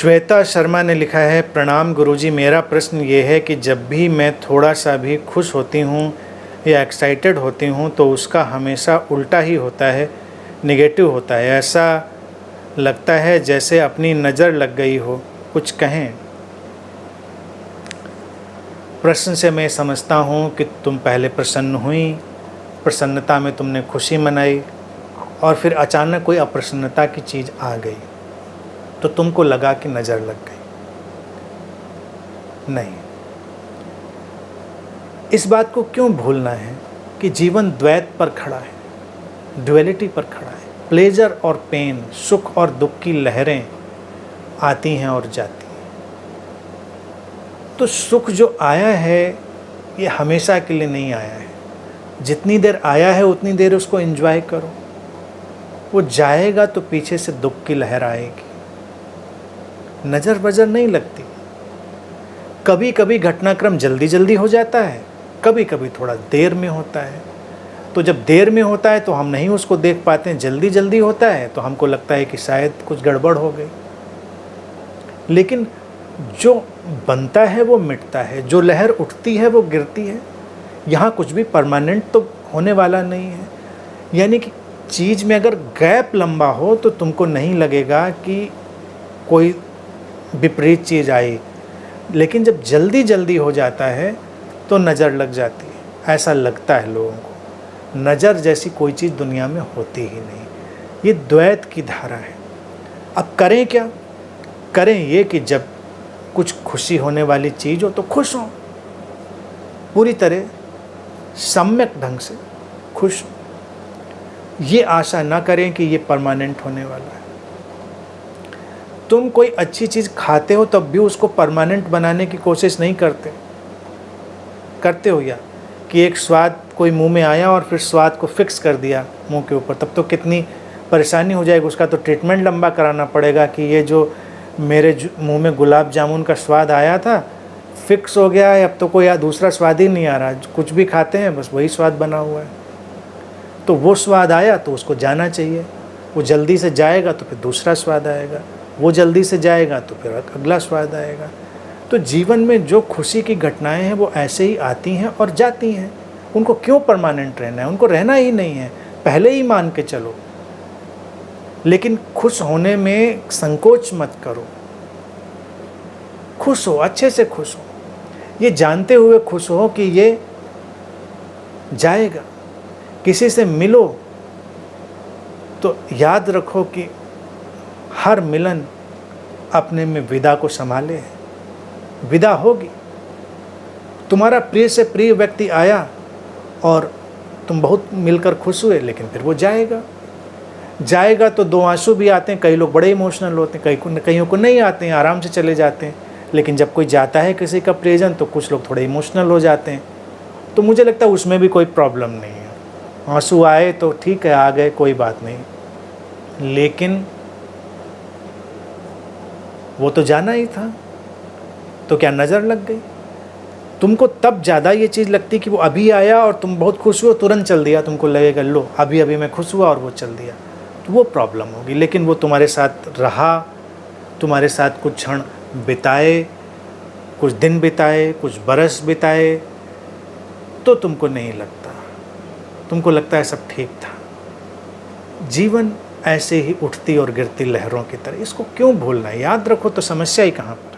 श्वेता शर्मा ने लिखा है, प्रणाम गुरुजी, मेरा प्रश्न ये है कि जब भी मैं थोड़ा सा भी खुश होती हूँ या एक्साइटेड होती हूँ तो उसका हमेशा उल्टा ही होता है, नेगेटिव होता है। ऐसा लगता है जैसे अपनी नज़र लग गई हो, कुछ कहें। प्रश्न से मैं समझता हूँ कि तुम पहले प्रसन्न हुई, प्रसन्नता में तुमने खुशी मनाई और फिर अचानक कोई अप्रसन्नता की चीज़ आ गई तो तुमको लगा कि नज़र लग गई। नहीं, इस बात को क्यों भूलना है कि जीवन द्वैत पर खड़ा है, ड्युअलिटी पर खड़ा है। प्लेजर और पेन, सुख और दुख की लहरें आती हैं और जाती हैं। तो सुख जो आया है ये हमेशा के लिए नहीं आया है। जितनी देर आया है उतनी देर उसको एंजॉय करो। वो जाएगा तो पीछे से दुख की लहर आएगी। नज़र बजर नहीं लगती। कभी कभी घटनाक्रम जल्दी जल्दी हो जाता है, कभी कभी थोड़ा देर में होता है। तो जब देर में होता है तो हम नहीं उसको देख पाते हैं, जल्दी जल्दी होता है तो हमको लगता है कि शायद कुछ गड़बड़ हो गई। लेकिन जो बनता है वो मिटता है, जो लहर उठती है वो गिरती है। यहाँ कुछ भी परमानेंट तो होने वाला नहीं है। यानी कि चीज़ में अगर गैप लंबा हो तो तुमको नहीं लगेगा कि कोई विपरीत चीज़ आई, लेकिन जब जल्दी जल्दी हो जाता है तो नज़र लग जाती है। ऐसा लगता है लोगों को। नज़र जैसी कोई चीज़ दुनिया में होती ही नहीं। ये द्वैत की धारा है। अब करें क्या? करें ये कि जब कुछ खुशी होने वाली चीज़ हो तो खुश हो, पूरी तरह सम्यक ढंग से खुश हो। ये आशा ना करें कि ये परमानेंट होने वाला है। तुम कोई अच्छी चीज़ खाते हो तब भी उसको परमानेंट बनाने की कोशिश नहीं करते हो या कि एक स्वाद कोई मुंह में आया और फिर स्वाद को फिक्स कर दिया मुंह के ऊपर, तब तो कितनी परेशानी हो जाएगी। उसका तो ट्रीटमेंट लंबा कराना पड़ेगा कि ये जो मेरे मुंह में गुलाब जामुन का स्वाद आया था फिक्स हो गया है, अब तो कोई दूसरा स्वाद ही नहीं आ रहा। कुछ भी खाते हैं बस वही स्वाद बना हुआ है। तो वो स्वाद आया तो उसको जाना चाहिए। वो जल्दी से जाएगा तो फिर दूसरा स्वाद आएगा, वो जल्दी से जाएगा तो फिर अगला स्वाद आएगा। तो जीवन में जो खुशी की घटनाएं हैं वो ऐसे ही आती हैं और जाती हैं। उनको क्यों परमानेंट रहना है? उनको रहना ही नहीं है, पहले ही मान के चलो। लेकिन खुश होने में संकोच मत करो। खुश हो, अच्छे से खुश हो, ये जानते हुए खुश हो कि ये जाएगा। किसी से मिलो तो याद रखो कि हर मिलन अपने में विदा को संभाले है। विदा होगी। तुम्हारा प्रिय से प्रिय व्यक्ति आया और तुम बहुत मिलकर खुश हुए, लेकिन फिर वो जाएगा तो दो आंसू भी आते हैं। कई लोग बड़े इमोशनल होते हैं, कईयों को नहीं आते हैं, आराम से चले जाते हैं। लेकिन जब कोई जाता है किसी का प्रियजन तो कुछ लोग थोड़े इमोशनल हो जाते हैं। तो मुझे लगता है उसमें भी कोई प्रॉब्लम नहीं है। आंसू आए तो ठीक है, आ गए, कोई बात नहीं। लेकिन वो तो जाना ही था, तो क्या नज़र लग गई? तुमको तब ज़्यादा ये चीज़ लगती कि वो अभी आया और तुम बहुत खुश हुए, तुरंत चल दिया। तुमको लगेगा लो अभी अभी मैं खुश हुआ और वो चल दिया, तो वो प्रॉब्लम होगी। लेकिन वो तुम्हारे साथ रहा, तुम्हारे साथ कुछ क्षण बिताए, कुछ दिन बिताए, कुछ बरस बिताए, तो तुमको नहीं लगता, तुमको लगता है सब ठीक था। जीवन ऐसे ही उठती और गिरती लहरों की तरह। इसको क्यों भूलना है? याद रखो तो समस्या ही कहाँ पर है।